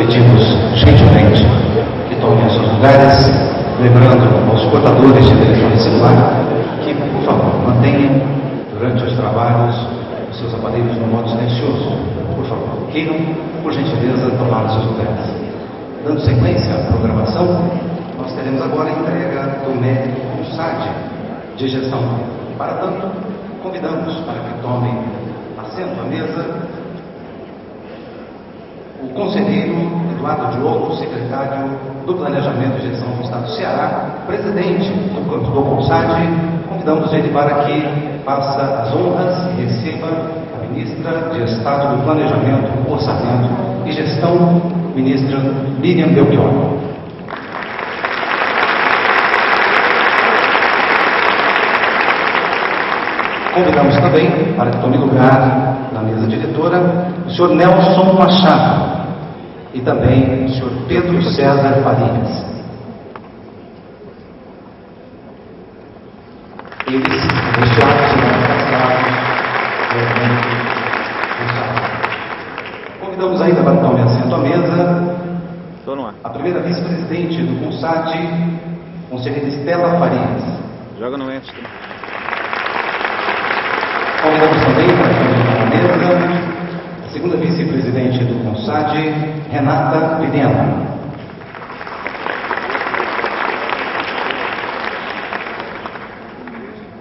pedimos gentilmente que tomem seus lugares, lembrando aos portadores de telefone celular que, por favor, mantenham durante os trabalhos os seus aparelhos no modo silencioso. Por favor, queiram, por gentileza, tomar seus lugares. Dando sequência à programação, nós teremos agora a entrega do mérito CONSAD de gestão. Para tanto, convidamos para que tomem assento à mesa o conselheiro Eduardo Diogo, secretário do Planejamento e Gestão do Estado do Ceará, presidente do CONSAD. Convidamos ele para que faça as honras e receba a ministra de Estado do Planejamento, Orçamento e Gestão, ministra Miriam Belchior. Convidamos também para que tome lugar na mesa diretora o senhor Nelson Machado e também o senhor Pedro César Farias. Eles, abençoados, serão passados no evento. Convidamos ainda para tomar assento à mesa a primeira vice-presidente do CONSAD, conselheira Estela Farias. Joga no extra. Convidamos também para tomar a mesa a segunda vice-presidente do CONSAD, Renata Vilhena.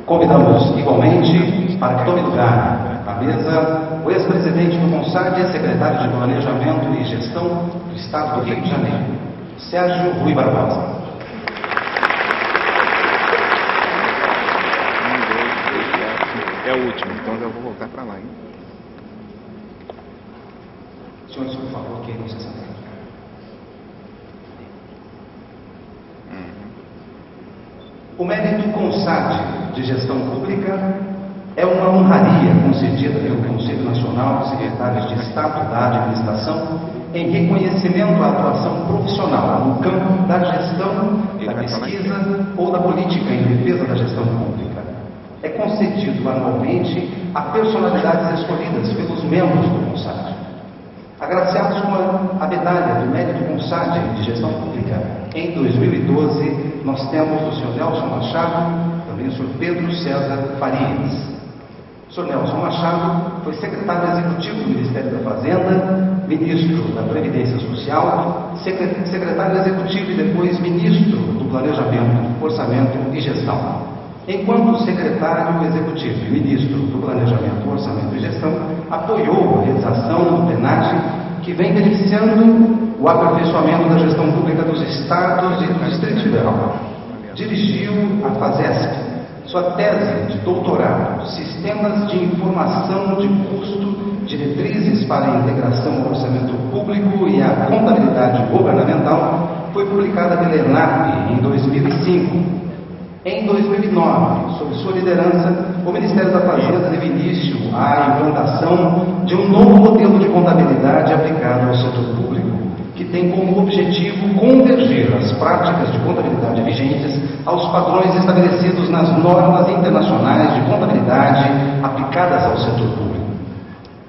Convidamos igualmente para que tome lugar na mesa o ex-presidente do CONSAD e secretário de Planejamento e Gestão do Estado do Rio de Janeiro, Sérgio Rui Barbosa. É o último, então já vou voltar para lá, hein? Senhores, por favor, quem não se sente. O mérito CONSAD de Gestão Pública é uma honraria concedida pelo Conselho Nacional de Secretários de Estado da Administração em reconhecimento à atuação profissional no campo da gestão, da pesquisa ou da política em defesa da gestão pública. É concedido anualmente a personalidades escolhidas pelos membros do CONSAD. Agraciados com a medalha do mérito CONSAD de Gestão Pública, em 2012, nós temos o Sr. Nelson Machado, também o Sr. Pedro César Farias. O Sr. Nelson Machado foi secretário executivo do Ministério da Fazenda, ministro da Previdência Social, secretário executivo e depois ministro do Planejamento, Orçamento e Gestão. Enquanto secretário executivo e ministro do Planejamento, Orçamento e Gestão, apoiou a realização do PENAD, que vem beneficiando o aperfeiçoamento da gestão pública dos estados e do Distrito Federal. Dirigiu a FASESP, sua tese de doutorado, Sistemas de Informação de Custo, Diretrizes para a Integração ao Orçamento Público e a Contabilidade Governamental, foi publicada pela ENAP em 2005. Em 2009, sob sua liderança, o Ministério da Fazenda teve início à implantação de um novo modelo de contabilidade aplicado ao setor público, que tem como objetivo convergir as práticas de contabilidade vigentes aos padrões estabelecidos nas normas internacionais de contabilidade aplicadas ao setor público.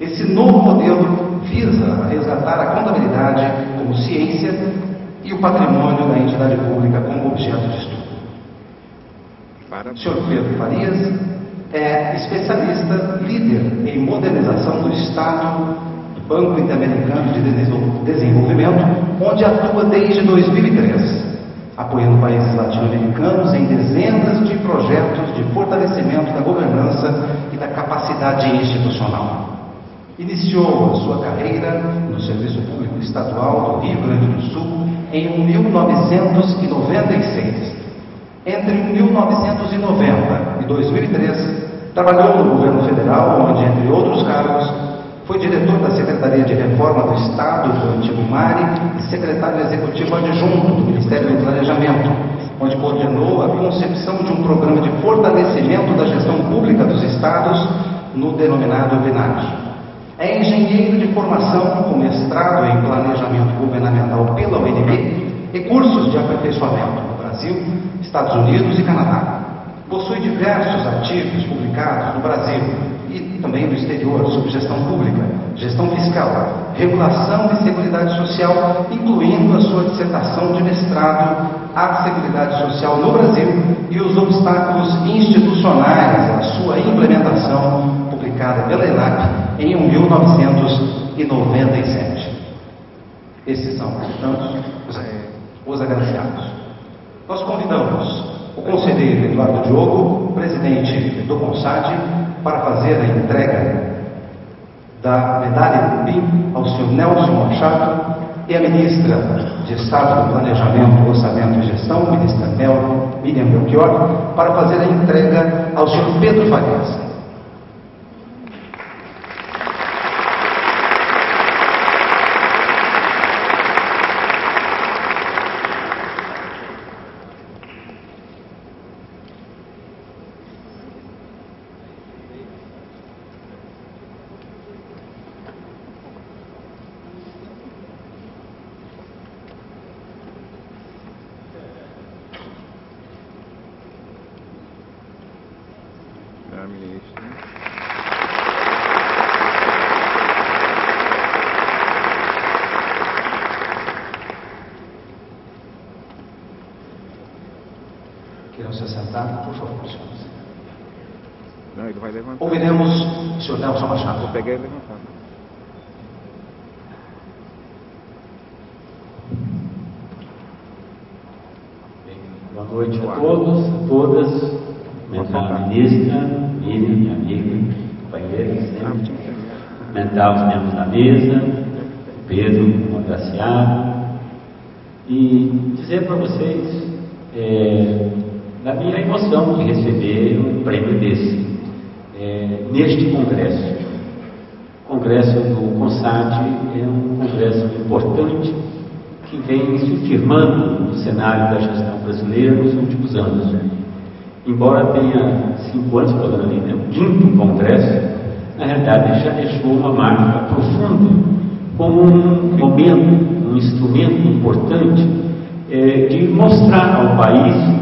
Esse novo modelo visa resgatar a contabilidade como ciência e o patrimônio da entidade pública como objeto de estudo. O Sr. Pedro Farias é especialista, líder em modernização do Estado, do Banco Interamericano de Desenvolvimento, onde atua desde 2003, apoiando países latino-americanos em dezenas de projetos de fortalecimento da governança e da capacidade institucional. Iniciou a sua carreira no Serviço Público Estadual do Rio Grande do Sul em 1996. Entre 1990 e 2003, trabalhou no governo federal, onde, entre outros cargos, foi diretor da Secretaria de Reforma do Estado do antigo MARI e secretário executivo adjunto do Ministério do Planejamento, onde coordenou a concepção de um programa de fortalecimento da gestão pública dos estados no denominado PNAD. É engenheiro de formação com mestrado em Planejamento Governamental pela UNB e cursos de aperfeiçoamento no Brasil, Estados Unidos e Canadá. Possui diversos artigos publicados no Brasil e também do exterior, sobre gestão pública, gestão fiscal, regulação e seguridade social, incluindo a sua dissertação de mestrado à Seguridade Social no Brasil e os obstáculos institucionais à sua implementação, publicada pela ENAP em 1997. Esses são, portanto, os agraciados. Nós convidamos o conselheiro Eduardo Diogo, presidente do CONSAD, para fazer a entrega da medalha Tupi ao senhor Nelson Machado e a ministra de Estado do Planejamento, Orçamento e Gestão, ministra Miriam Belchior, para fazer a entrega ao senhor Pedro Farias. Queiram se assentar, por favor, senhores. Não, ele vai levantar. Ouviremos o senhor Nelson Machado. Vou pegar e levantar. Boa noite a todos, a todas. Cumprimentar a ministra, Miriam, minha amiga, companheira, sempre. Cumprimentar os membros da mesa, Pedro, o agraciado. E dizer para vocês da minha emoção de receber um prêmio desse, neste congresso. O congresso do CONSAD é um congresso importante que vem se firmando no cenário da gestão brasileira nos últimos anos. Embora tenha 5 anos, falando ali, né, o 5º congresso, na realidade já deixou uma marca profunda como um momento, um instrumento importante de mostrar ao país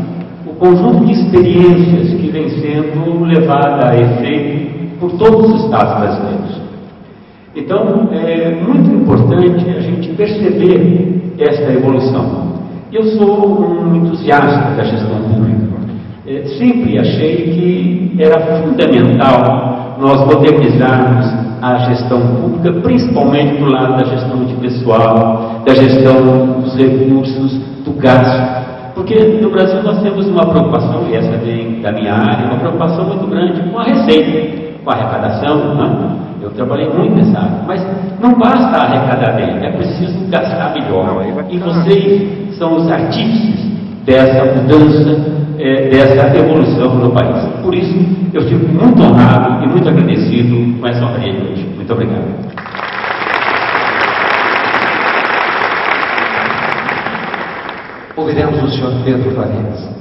o conjunto de experiências que vem sendo levada a efeito por todos os estados brasileiros. Então, é muito importante a gente perceber esta evolução. Eu sou um entusiasta da gestão pública. Sempre achei que era fundamental nós modernizarmos a gestão pública, principalmente do lado da gestão de pessoal, da gestão dos recursos, do gasto. Porque no Brasil nós temos uma preocupação, e essa vem da minha área, uma preocupação muito grande com a receita, com a arrecadação, né? Eu trabalhei muito nessa área, mas não basta arrecadar bem, é preciso gastar melhor. E vocês são os artífices dessa mudança, dessa evolução no país. Por isso, eu fico muito honrado e muito agradecido com essa honraria de hoje. Muito obrigado. Ouviremos o senhor Pedro Farias.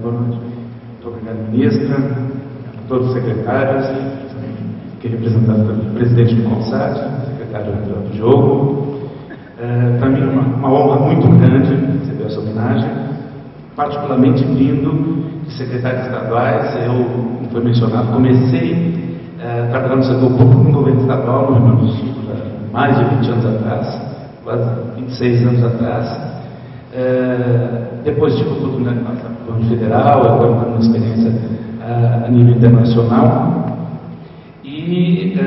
Boa noite. Muito obrigado, ministra, a todos os secretários, aqui representados pelo presidente do CONSAD, secretário do Diogo. Para mim é uma honra muito grande receber essa homenagem, particularmente vindo de secretários estaduais. Eu, como foi mencionado, comecei trabalhando no setor público no governo estadual, no Rio Grande do Sul, mais de 20 anos atrás, quase 26 anos atrás. Depois tive a oportunidade de passar para o governo federal, agora uma experiência a nível internacional. E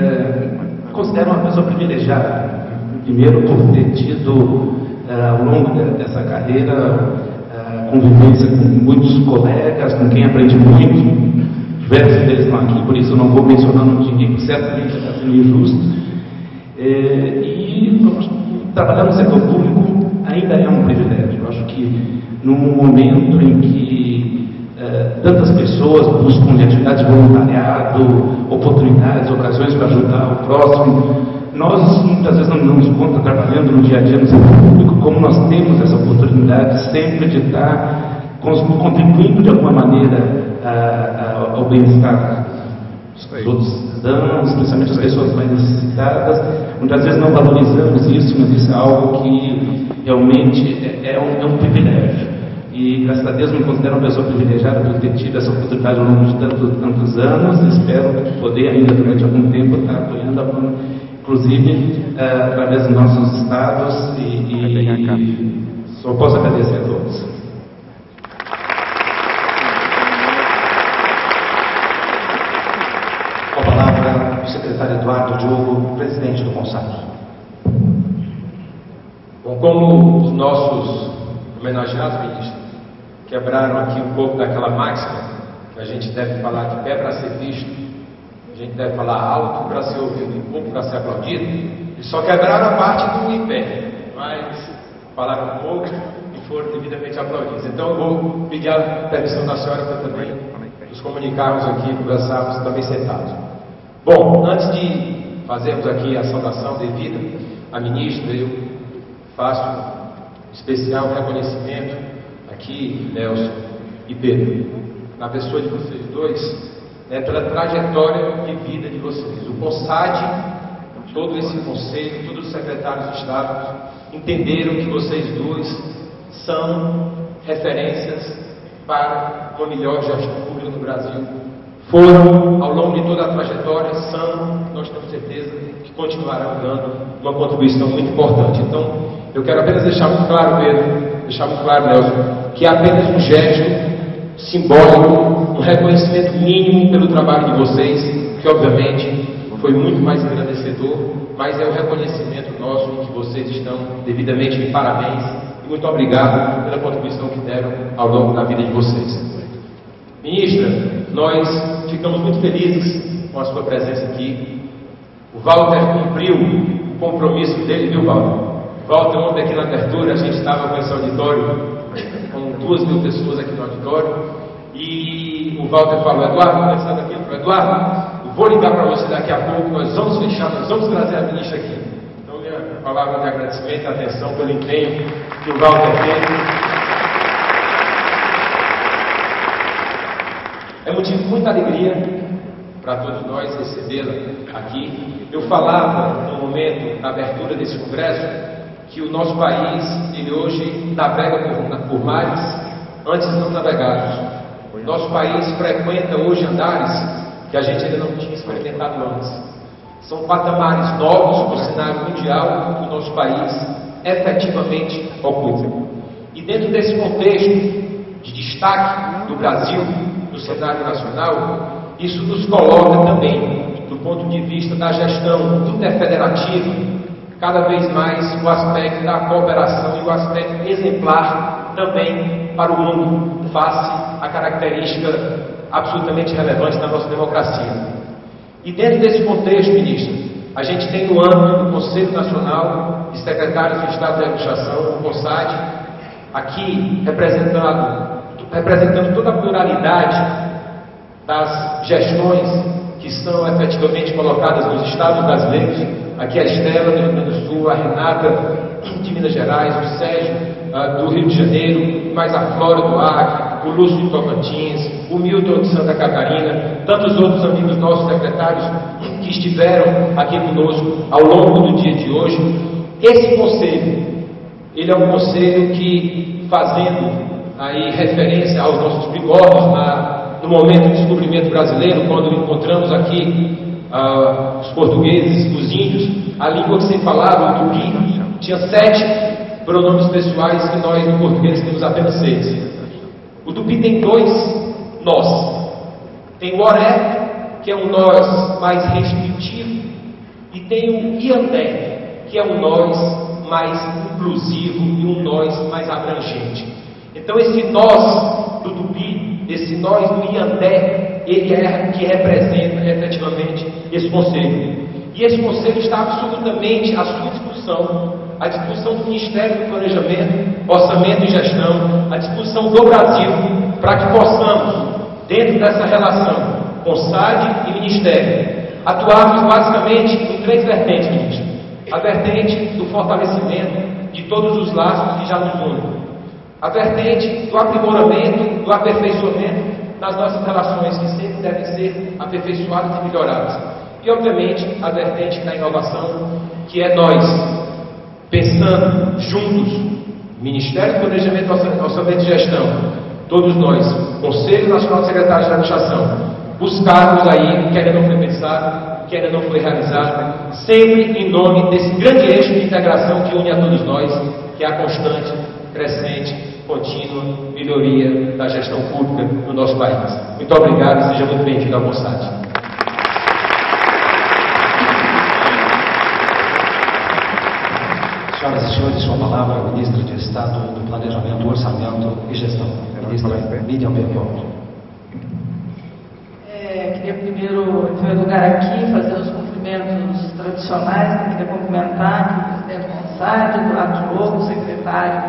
considero uma pessoa privilegiada. Primeiro, por ter tido, ao longo dessa carreira, convivência com muitos colegas, com quem aprendi muito. Diversos deles estão aqui, por isso eu não vou mencionar o nome de ninguém, certamente está sendo injusto. E trabalhar no setor público ainda é um privilégio. Eu acho que num momento em que tantas pessoas buscam de atividades de voluntariado, oportunidades, ocasiões para ajudar o próximo, nós muitas vezes não nos encontramos trabalhando no dia a dia no setor público, como nós temos essa oportunidade sempre de estar contribuindo de alguma maneira ao bem-estar dos outros cidadãos, especialmente as pessoas mais necessitadas. Muitas vezes não valorizamos isso, mas isso é algo que realmente é um privilégio. e graças a Deus me considero uma pessoa privilegiada por ter tido essa oportunidade ao longo de tantos anos. Espero poder ainda durante algum tempo estar apoiando a Bruna, inclusive através dos nossos estados, e só posso agradecer a todos. Com a palavra o secretário Eduardo Diogo, presidente do CONSAT. Bom, como os nossos homenageados ministros quebraram aqui um pouco daquela máxima que a gente deve falar de pé para ser visto, a gente deve falar alto para ser ouvido e pouco para ser aplaudido, e só quebraram a parte do em pé, mas falaram pouco e foram devidamente aplaudidos. Então eu vou pedir a permissão da senhora para também nos comunicarmos aqui, conversarmos também sentados. Bom, antes de fazermos aqui a saudação devida à ministra, eu faço um especial reconhecimento aqui, Nelson e Pedro, na pessoa de vocês dois, pela trajetória de vida de vocês. O CONSAD, todo esse conselho, todos os secretários de Estado entenderam que vocês dois são referências para uma melhor gestão pública no Brasil. Foram, ao longo de toda a trajetória, nós temos certeza que continuarão dando uma contribuição muito importante. Então, eu quero apenas deixar muito claro, Pedro, deixar muito claro, Nelson, que é apenas um gesto simbólico, um reconhecimento mínimo pelo trabalho de vocês, que obviamente foi muito mais engrandecedor, mas é o reconhecimento nosso em que vocês estão devidamente de parabéns e muito obrigado pela contribuição que deram ao longo da vida de vocês. Ministra, nós ficamos muito felizes com a sua presença aqui. O Walter cumpriu o compromisso dele, viu, Walter? Walter, ontem aqui na abertura, a gente estava com esse auditório, com 2.000 pessoas aqui no auditório, e o Walter falou: Eduardo, pensando aqui, falou: Eduardo, eu vou ligar para você daqui a pouco, nós vamos fechar, nós vamos trazer a ministra aqui. Então, minha palavra de agradecimento e atenção pelo empenho que o Walter teve. É motivo de muita alegria para todos nós recebê-la aqui. Eu falava no momento da abertura desse congresso que o nosso país, ele hoje navega por mares antes não navegados. Nosso país frequenta hoje andares que a gente ainda não tinha experimentado antes. São patamares novos no cenário mundial que o nosso país efetivamente ocupa. E dentro desse contexto de destaque do Brasil no cenário nacional, isso nos coloca também, do ponto de vista da gestão interfederativa, cada vez mais o aspecto da cooperação e o aspecto exemplar também para o mundo, face à característica absolutamente relevante da nossa democracia. E dentro desse contexto, ministro, a gente tem no âmbito do Conselho Nacional de Secretários de Estado de Administração, o CONSAD, aqui representando toda a pluralidade das gestões que são efetivamente colocadas nos estados brasileiros. Aqui a Estela do Rio Grande do Sul, a Renata de Minas Gerais, o Sérgio do Rio de Janeiro, mais a Flora do Acre, o Lúcio de Tocantins, o Milton de Santa Catarina, tantos outros amigos nossos secretários que estiveram aqui conosco ao longo do dia de hoje. Esse conselho, ele é um conselho que, fazendo aí referência aos nossos primórdios no momento do descobrimento brasileiro, quando encontramos aqui os portugueses, os índios, a língua que se falava, o tupi, tinha 7 pronomes pessoais, que nós no português temos apenas 6. O tupi tem 2 nós. Tem o oré, que é um nós mais restritivo, e tem o iandé, que é um nós mais inclusivo e um nós mais abrangente. Então esse nós do tupi, esse nós do iandé, ele é que representa efetivamente esse conselho. E esse conselho está absolutamente à sua disposição, à disposição do Ministério do Planejamento, Orçamento e Gestão, à disposição do Brasil, para que possamos, dentro dessa relação CONSAD e Ministério, atuarmos basicamente em 3 vertentes, ministro. A vertente do fortalecimento de todos os laços que já nos unem. A vertente do aprimoramento, do aperfeiçoamento das nossas relações, que sempre devem ser aperfeiçoadas e melhoradas. E, obviamente, a vertente da inovação, que é nós, pensando juntos, Ministério do Planejamento e Orçamento e Gestão, todos nós, Conselho Nacional de Secretários de Administração, buscarmos aí, que ainda não foi pensado, que ainda não foi realizado, sempre em nome desse grande eixo de integração que une a todos nós, que é a constante, crescente, contínua melhoria da gestão pública no nosso país. Muito obrigado e seja muito bem-vindo ao Mossad. Senhoras e senhores, sua palavra, ministra de Estado do Planejamento, Orçamento e Gestão, ministra Miriam Bertoldo. Queria primeiro, em primeiro lugar aqui, fazer os cumprimentos tradicionais. Queria cumprimentar aqui o presidente do Mossad, Eduardo Diogo, secretário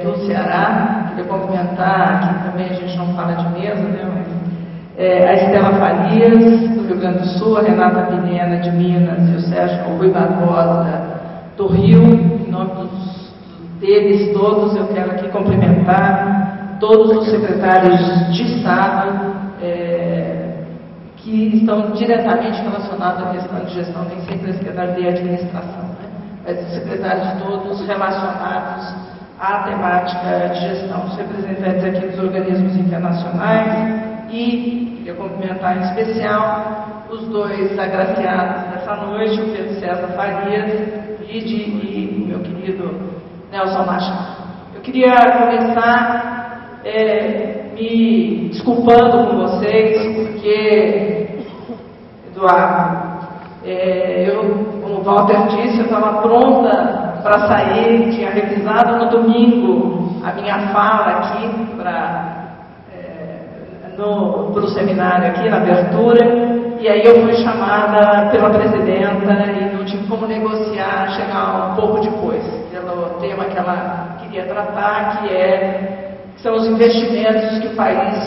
do Ceará. Queria cumprimentar, aqui também a gente não fala de mesa, né, mas, a Estela Farias, do Rio Grande do Sul, a Renata Pinena, de Minas, e o Sérgio Rui Barbosa, do Rio. Em nome deles todos, eu quero aqui cumprimentar todos os secretários de Estado que estão diretamente relacionados à questão de gestão, nem sempre a secretária de administração, né? Mas os secretários todos relacionados à temática de gestão, os representantes aqui dos organismos internacionais e, queria cumprimentar em especial, os dois agraciados dessa noite, o Pedro César Farias e o meu querido Nelson Machado. Eu queria começar me desculpando com vocês, porque, Eduardo, como o Walter disse, eu estava pronta para sair, tinha revisado no domingo a minha fala aqui para o seminário aqui, na abertura, e aí eu fui chamada pela presidenta e não tive como negociar, chegar um pouco depois, pelo tema que ela queria tratar, que são os investimentos que o país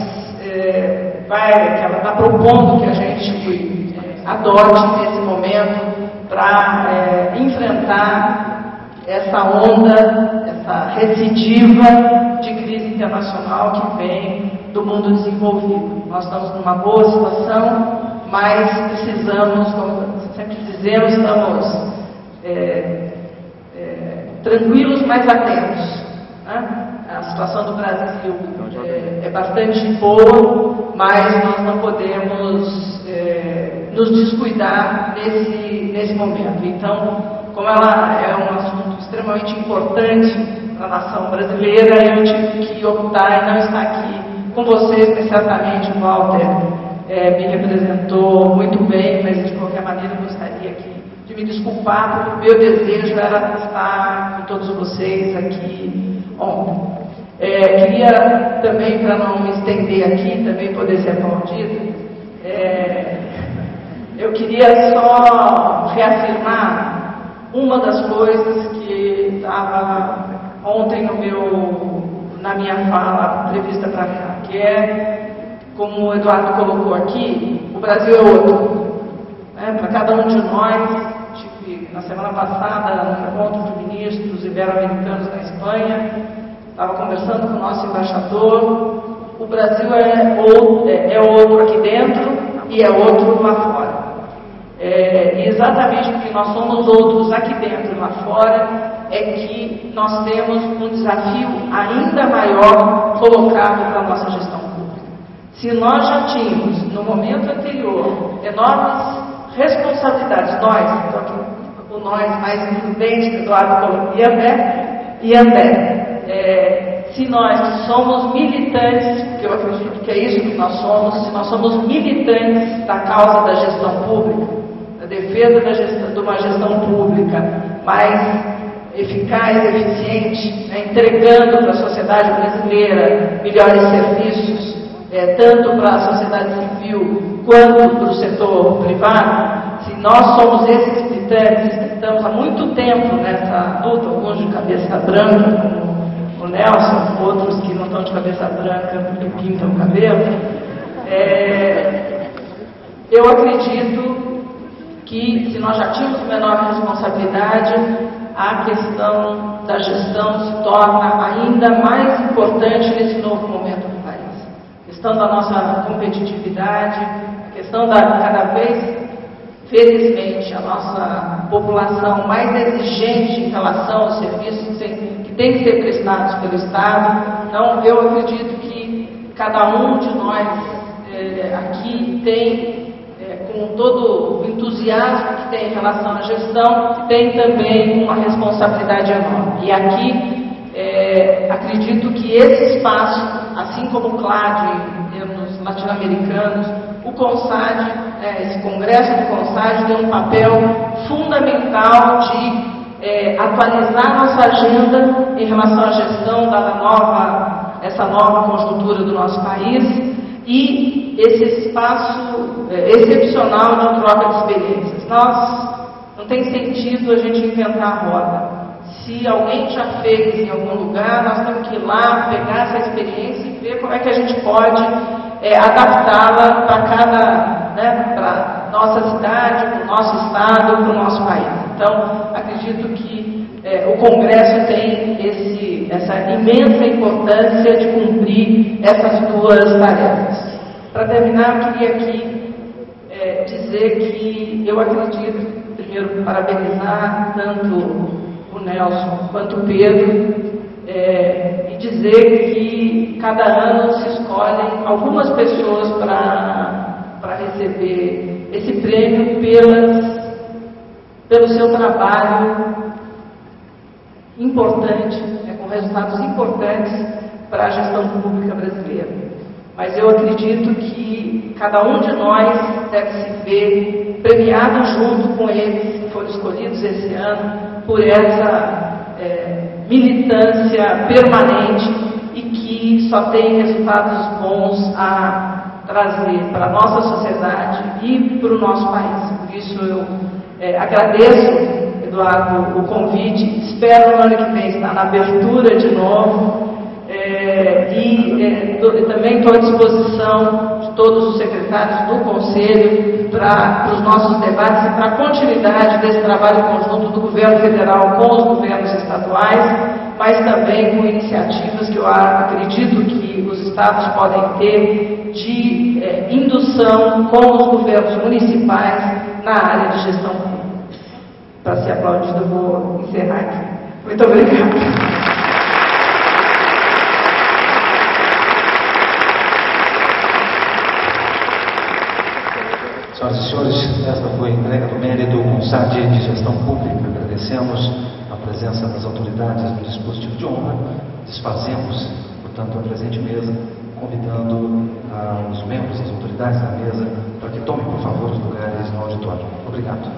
que ela está propondo que a gente adote nesse momento para enfrentar essa onda, essa recidiva de crise internacional que vem do mundo desenvolvido. Nós estamos numa boa situação, mas precisamos, como sempre dizemos, estamos tranquilos, mas atentos, né? A situação do Brasil é bastante boa, mas nós não podemos nos descuidar nesse momento. Então, como ela é um assunto extremamente importante para a nação brasileira, eu tive que optar em não estar aqui com vocês, mas certamente o Walter me representou muito bem, mas de qualquer maneira eu gostaria aqui de me desculpar, porque o meu desejo era estar com todos vocês aqui ontem. Queria também, para não me estender aqui, também poder ser aplaudido, eu queria só reafirmar uma das coisas que estava ontem na minha fala prevista para cá, que como o Eduardo colocou aqui, o Brasil é outro. Para cada um de nós, na semana passada, no encontro de ministros ibero-americanos na Espanha, estava conversando com o nosso embaixador. O Brasil é outro aqui dentro e é outro lá fora. E exatamente porque nós somos outros aqui dentro e lá fora, é que nós temos um desafio ainda maior colocado para a nossa gestão pública. Se nós já tínhamos, no momento anterior, enormes responsabilidades, o nós mais influente, Eduardo colocou, e André, se nós somos militantes, porque eu acredito que é isso que nós somos, se nós somos militantes da causa da gestão pública, da defesa de uma gestão pública mais eficaz, eficiente, entregando para a sociedade brasileira melhores serviços, tanto para a sociedade civil quanto para o setor privado, se nós somos esses militantes que estamos há muito tempo nessa luta, alguns de cabeça branca, como o Nelson, outros que não estão de cabeça branca porque pintam o cabelo, eu acredito que se nós já tínhamos menor responsabilidade, a questão da gestão se torna ainda mais importante nesse novo momento do país. A questão da nossa competitividade, a questão da cada vez, felizmente, a nossa população mais exigente em relação aos serviços que têm que ser prestados pelo Estado. Então, eu acredito que cada um de nós aqui tem, com todo o entusiasmo que tem em relação à gestão, tem também uma responsabilidade enorme. E aqui, acredito que esse espaço, assim como o CLAD, em termos latino-americanos, o CONSAD, esse congresso do CONSAD tem um papel fundamental de atualizar nossa agenda em relação à gestão essa nova conjuntura do nosso país e esse espaço excepcional de troca de experiências. Não tem sentido a gente inventar a roda. Se alguém já fez em algum lugar, nós temos que ir lá, pegar essa experiência e ver como é que a gente pode adaptá-la para nossa cidade, para o nosso estado, para o nosso país. Então, acredito que o Congresso tem essa imensa importância de cumprir essas duas tarefas. Para terminar, eu queria aqui dizer que eu acredito, primeiro, parabenizar tanto o Nelson quanto o Pedro, e dizer que cada ano se escolhem algumas pessoas para receber esse prêmio pelo seu trabalho importante, com resultados importantes para a gestão pública brasileira. Mas eu acredito que cada um de nós deve se ver premiado junto com eles que foram escolhidos esse ano por essa militância permanente e que só tem resultados bons a trazer para a nossa sociedade e para o nosso país. Por isso eu agradeço, Eduardo, o convite, espero no ano que vem estar na abertura de novo também estou à disposição de todos os secretários do Conselho para os nossos debates e para a continuidade desse trabalho conjunto do governo federal com os governos estaduais, mas também com iniciativas que eu acredito que os estados podem ter de indução com os governos municipais na área de gestão pública. Para ser aplaudido, eu vou encerrar aqui. Muito obrigada. Senhoras e senhores, esta foi a entrega do mérito do CONSAD de Gestão Pública. Agradecemos a presença das autoridades do dispositivo de honra. Desfazemos, portanto, a presente mesa, convidando os membros, as autoridades da mesa, para que tomem, por favor, os lugares no auditório. Obrigado.